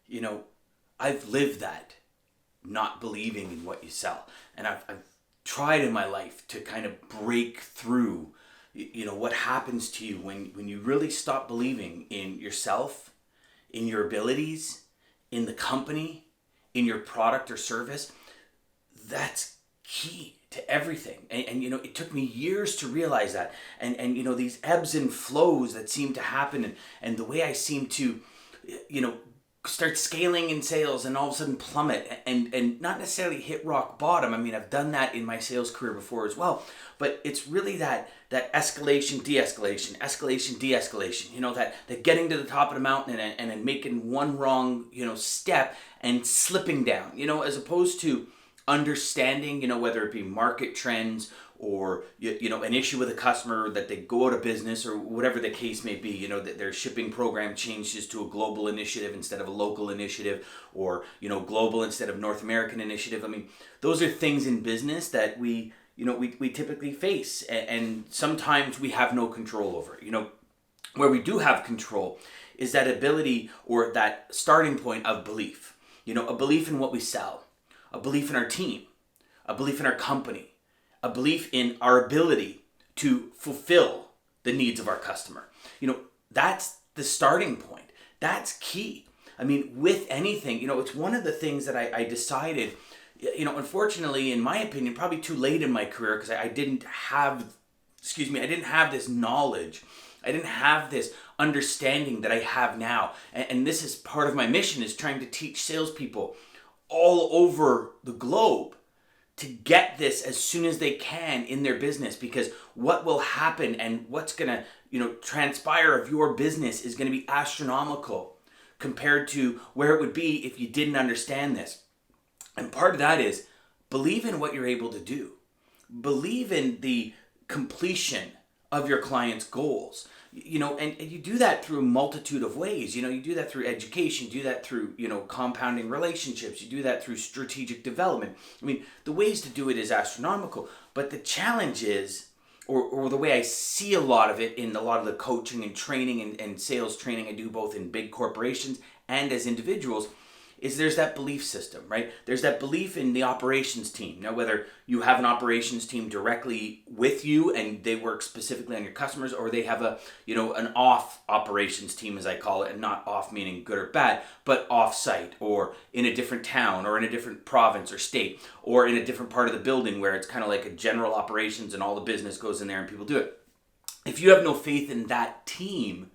you know, I've lived that, not believing in what you sell. And I've tried in my life to kind of break through, what happens to you when you really stop believing in yourself, in your abilities, in the company, in your product or service. That's key to everything. And it took me years to realize that. And these ebbs and flows that seem to happen, and the way I seem to, start scaling in sales and all of a sudden plummet and not necessarily hit rock bottom. I mean, I've done that in my sales career before as well, but it's really that escalation, de-escalation, escalation, de-escalation, that getting to the top of the mountain and then making one wrong, step and slipping down, as opposed to understanding, whether it be market trends or, an issue with a customer that they go out of business or whatever the case may be, that their shipping program changes to a global initiative instead of a local initiative, or, global instead of North American initiative. I mean, those are things in business that we typically face, and sometimes we have no control over. Where we do have control is that ability or that starting point of belief, a belief in what we sell, a belief in our team, a belief in our company, a belief in our ability to fulfill the needs of our customer. That's the starting point. That's key. I mean, with anything, it's one of the things that I decided, unfortunately, in my opinion, probably too late in my career, because I didn't have this knowledge. I didn't have this understanding that I have now. And this is part of my mission, is trying to teach salespeople all over the globe to get this as soon as they can in their business, because what will happen and what's going to, transpire of your business is going to be astronomical compared to where it would be if you didn't understand this. And part of that is believe in what you're able to do. Believe in the completion of your client's goals. And you do that through a multitude of ways. You do that through education, you do that through, compounding relationships, you do that through strategic development. I mean, the ways to do it is astronomical, but the challenge is, or the way I see a lot of it in a lot of the coaching and training and sales training I do both in big corporations and as individuals, is there's that belief system, right? There's that belief in the operations team. Now, whether you have an operations team directly with you and they work specifically on your customers, or they have an off operations team, as I call it, and not off meaning good or bad, but off site or in a different town or in a different province or state or in a different part of the building where it's kind of like a general operations and all the business goes in there and people do it. If you have no faith in that team,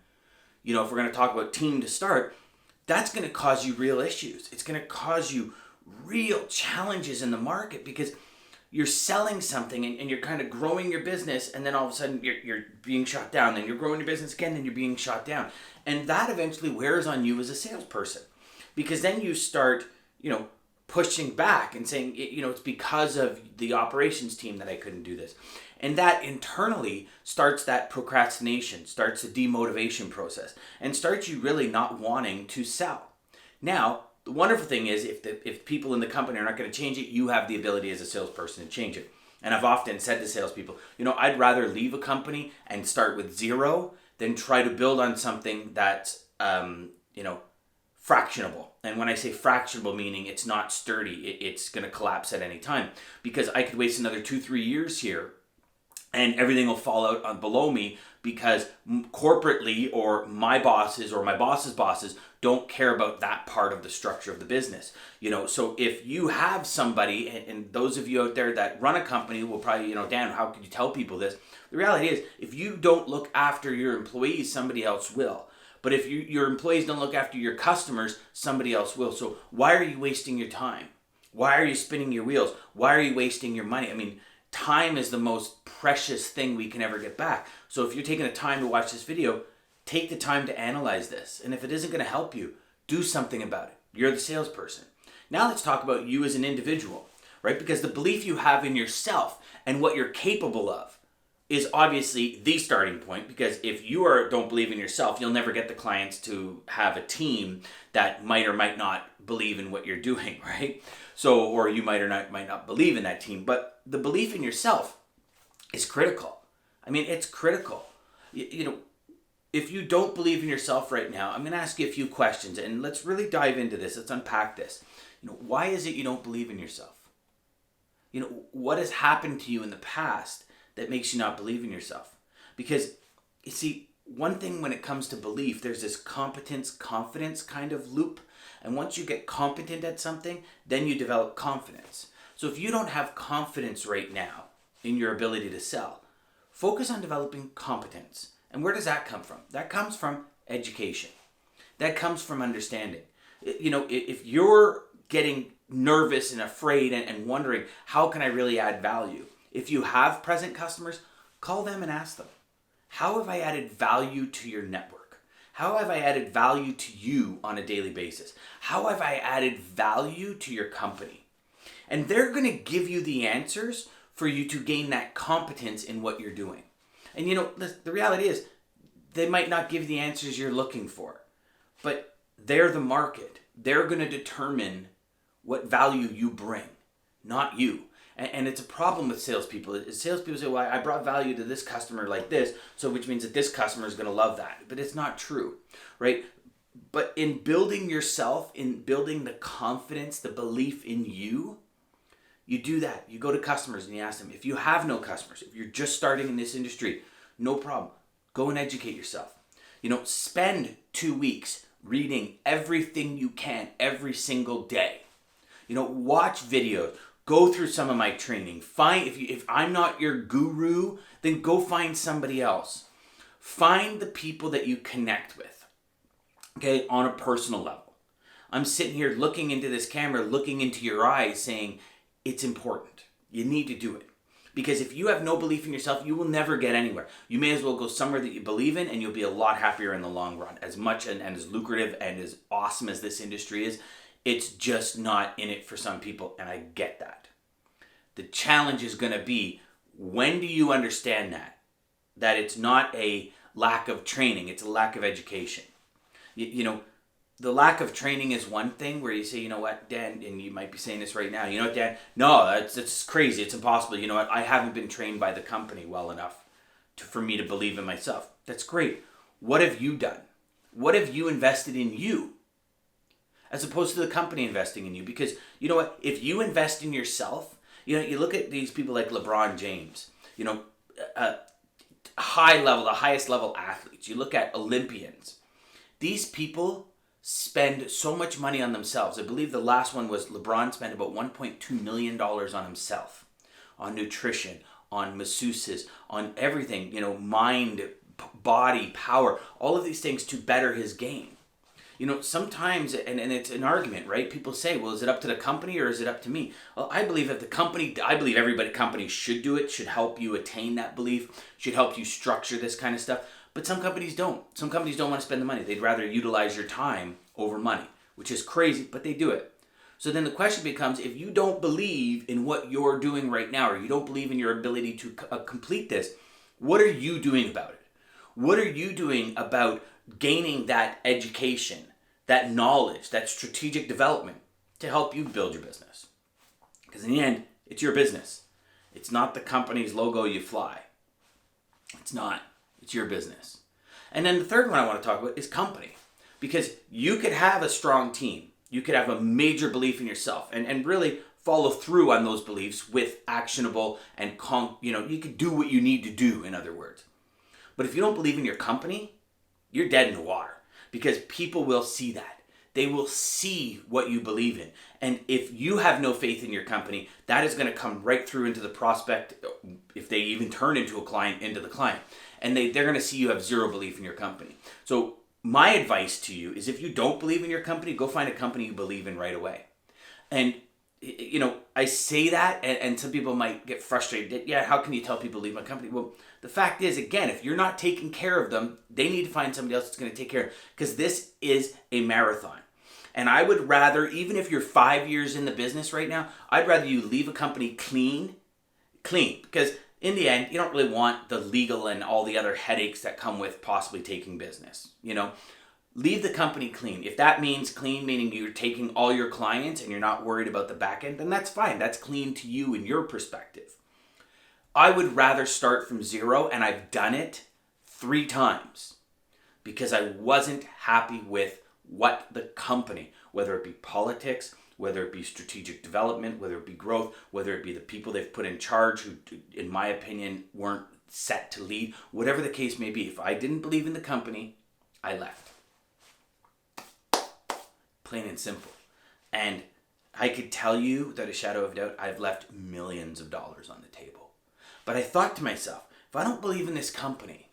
if we're going to talk about team to start, that's going to cause you real issues. It's going to cause you real challenges in the market, because you're selling something and you're kind of growing your business, and then all of a sudden you're being shot down. Then you're growing your business again, and you're being shot down. And that eventually wears on you as a salesperson, because then you start, pushing back and saying, it's because of the operations team that I couldn't do this. And that internally starts that procrastination, starts the demotivation process, and starts you really not wanting to sell. Now, the wonderful thing is, if people in the company are not going to change it, you have the ability as a salesperson to change it. And I've often said to salespeople, I'd rather leave a company and start with zero than try to build on something that's, fractionable. And when I say fractionable, meaning it's not sturdy, it's going to collapse at any time. Because I could waste another 2-3 years here and everything will fall out below me, because corporately, or my bosses or my boss's bosses don't care about that part of the structure of the business. So if you have somebody, and those of you out there that run a company will probably, Dan, how could you tell people this? The reality is, if you don't look after your employees, somebody else will. But if your employees don't look after your customers, somebody else will. So why are you wasting your time? Why are you spinning your wheels? Why are you wasting your money? I mean, time is the most precious thing we can ever get back. So if you're taking the time to watch this video, take the time to analyze this. And if it isn't going to help you, do something about it. You're the salesperson. Now let's talk about you as an individual, right? Because the belief you have in yourself and what you're capable of is obviously the starting point, because if you don't believe in yourself, you'll never get the clients to have a team that might or might not believe in what you're doing, right? So, or you might or might not believe in that team, but the belief in yourself is critical. I mean, it's critical. if you don't believe in yourself right now, I'm going to ask you a few questions, and let's really dive into this. Let's unpack this. Why is it you don't believe in yourself? What has happened to you in the past that makes you not believe in yourself? Because, you see, one thing when it comes to belief, there's this competence, confidence kind of loop. And once you get competent at something, then you develop confidence. So if you don't have confidence right now in your ability to sell, focus on developing competence. And where does that come from? That comes from education. That comes from understanding. If you're getting nervous and afraid and wondering, how can I really add value? If you have present customers, call them and ask them, how have I added value to your network? How have I added value to you on a daily basis? How have I added value to your company? And they're going to give you the answers for you to gain that competence in what you're doing. And the reality is, they might not give you the answers you're looking for, but they're the market. They're going to determine what value you bring, not you. And it's a problem with salespeople. Salespeople say, well, I brought value to this customer like this, so which means that this customer is going to love that. But it's not true, right? But in building yourself, in building the confidence, the belief in you, you do that. You go to customers and you ask them, if you have no customers, if you're just starting in this industry, no problem. Go and educate yourself. Spend 2 weeks reading everything you can every single day. Watch videos. Go through some of my training. If I'm not your guru, then go find somebody else. Find the people that you connect with, okay, on a personal level. I'm sitting here looking into this camera, looking into your eyes, saying it's important. You need to do it. Because if you have no belief in yourself, you will never get anywhere. You may as well go somewhere that you believe in, and you'll be a lot happier in the long run. As much and as lucrative and as awesome as this industry is, it's just not in it for some people, and I get that. The challenge is going to be, when do you understand that it's not a lack of training, it's a lack of education. The lack of training is one thing where you say, you know what, Dan, and you might be saying this right now, you know what, Dan, no, it's crazy, it's impossible. You know what, I haven't been trained by the company well enough for me to believe in myself. That's great. What have you done? What have you invested in you? As opposed to the company investing in you. Because you know what, if you invest in yourself, you look at these people like LeBron James, high level, the highest level athletes. You look at Olympians. These people spend so much money on themselves. I believe the last one was LeBron spent about $1.2 million on himself, on nutrition, on masseuses, on everything, mind, body, power, all of these things to better his game. Sometimes, and it's an argument, right? People say, well, is it up to the company or is it up to me? Well, I believe every company should do it, should help you attain that belief, should help you structure this kind of stuff. But some companies don't. Some companies don't want to spend the money. They'd rather utilize your time over money, which is crazy, but they do it. So then the question becomes, if you don't believe in what you're doing right now, or you don't believe in your ability to complete this, what are you doing about it? What are you doing about gaining that education, that knowledge, that strategic development to help you build your business? Because in the end, it's your business. It's not the company's logo you fly. It's not. It's your business. And then the third one I want to talk about is company. Because you could have a strong team. You could have a major belief in yourself and really follow through on those beliefs with actionable and, you could do what you need to do, in other words. But if you don't believe in your company, you're dead in the water. Because people will see that. They will see what you believe in. And if you have no faith in your company, that is going to come right through into the prospect, if they even turn into a client, into the client. And they're going to see you have zero belief in your company. So my advice to you is, if you don't believe in your company, go find a company you believe in right away. And, I say that, and some people might get frustrated. Yeah, how can you tell people to leave my company? Well, the fact is, again, if you're not taking care of them, they need to find somebody else that's going to take care of them. Because this is a marathon. And I would rather, even if you're 5 years in the business right now, I'd rather you leave a company clean. Because in the end, you don't really want the legal and all the other headaches that come with possibly taking business. Leave the company clean. If that means clean, meaning you're taking all your clients and you're not worried about the back end, then that's fine. That's clean to you and your perspective. I would rather start from zero, and I've done it 3 times. because I wasn't happy with what the company, whether it be politics, whether it be strategic development, whether it be growth, whether it be the people they've put in charge who, in my opinion, weren't set to lead, whatever the case may be. If I didn't believe in the company, I left. Plain and simple. And I could tell you, without a shadow of a doubt, I've left millions of dollars on the table. But I thought to myself, if I don't believe in this company,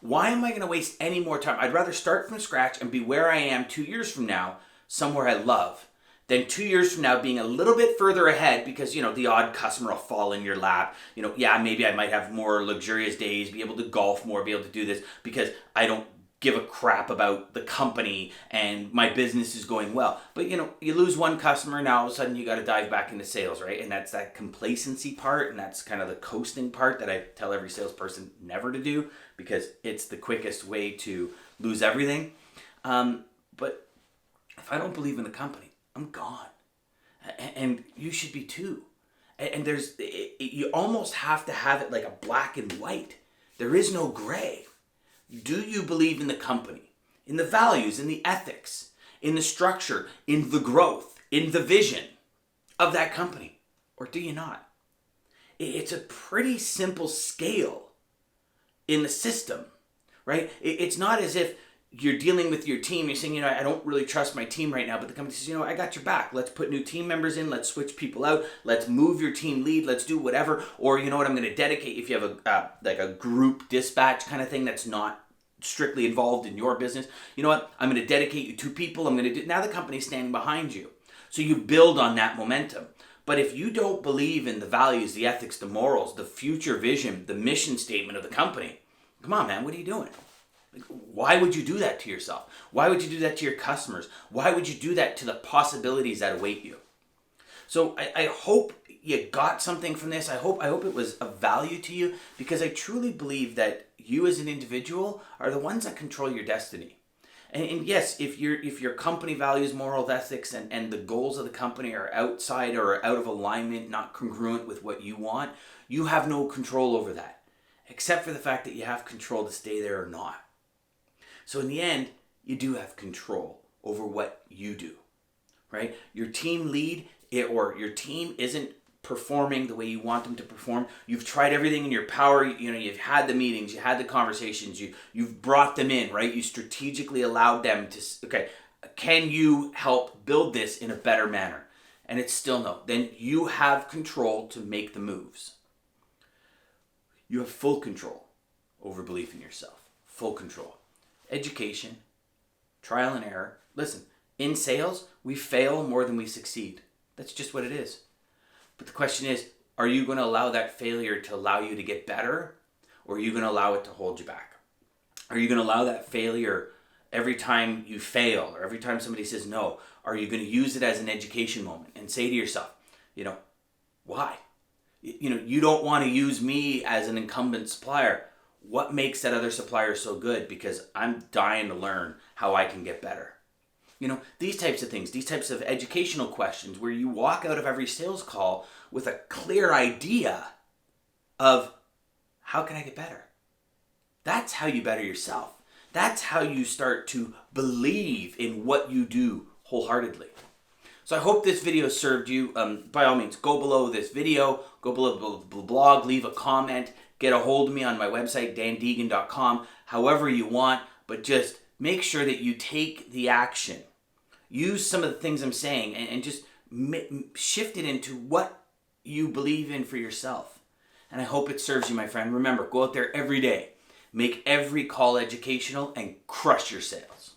why am I going to waste any more time? I'd rather start from scratch and be where I am 2 years from now, somewhere I love, than 2 years from now being a little bit further ahead because, the odd customer will fall in your lap. Maybe I might have more luxurious days, be able to golf more, be able to do this because I don't give a crap about the company and my business is going well. But, you lose one customer, now all of a sudden you got to dive back into sales, right? And that's that complacency part, and that's kind of the coasting part that I tell every salesperson never to do because it's the quickest way to lose everything. But if I don't believe in the company, I'm gone. And you should be too. And you almost have to have it like a black and white. There is no gray. Do you believe in the company, in the values, in the ethics, in the structure, in the growth, in the vision of that company? Or do you not? It's a pretty simple scale in the system, right? It's not as if you're dealing with your team. You're saying, I don't really trust my team right now, but the company says, I got your back. Let's put new team members in. Let's switch people out. Let's move your team lead. Let's do whatever. Or you know what, I'm going to dedicate, if you have a group dispatch kind of thing that's not strictly involved in your business, you know what, I'm going to dedicate you 2 people. I'm going to do, now the company's standing behind you. So you build on that momentum. But if you don't believe in the values, the ethics, the morals, the future vision, the mission statement of the company, come on, man, what are you doing? Why would you do that to yourself? Why would you do that to your customers? Why would you do that to the possibilities that await you? So I hope you got something from this. I hope it was of value to you, because I truly believe that you as an individual are the ones that control your destiny. And yes, if your company values moral ethics and the goals of the company are outside or out of alignment, not congruent with what you want, you have no control over that, except for the fact that you have control to stay there or not. So in the end, you do have control over what you do, right? Your team lead or your team isn't performing the way you want them to perform. You've tried everything in your power. You've had the meetings, you had the conversations, you've brought them in, right? You strategically allowed them to, okay, can you help build this in a better manner? And it's still no. Then you have control to make the moves. You have full control over belief in yourself. Full control. Education, trial and error. Listen, in sales, we fail more than we succeed. That's just what it is. But the question is, are you going to allow that failure to allow you to get better, or are you going to allow it to hold you back? Are you going to allow that failure every time you fail or every time somebody says no? Are you going to use it as an education moment and say to yourself, why? You don't want to use me as an incumbent supplier. What makes that other supplier so good? Because I'm dying to learn how I can get better. These types of things, these types of educational questions where you walk out of every sales call with a clear idea of how can I get better? That's how you better yourself. That's how you start to believe in what you do wholeheartedly. So I hope this video served you. By all means, go below this video, go below the blog, leave a comment, get a hold of me on my website, dandeigan.com, however you want, but just make sure that you take the action. Use some of the things I'm saying and just shift it into what you believe in for yourself. And I hope it serves you, my friend. Remember, go out there every day. Make every call educational and crush your sales.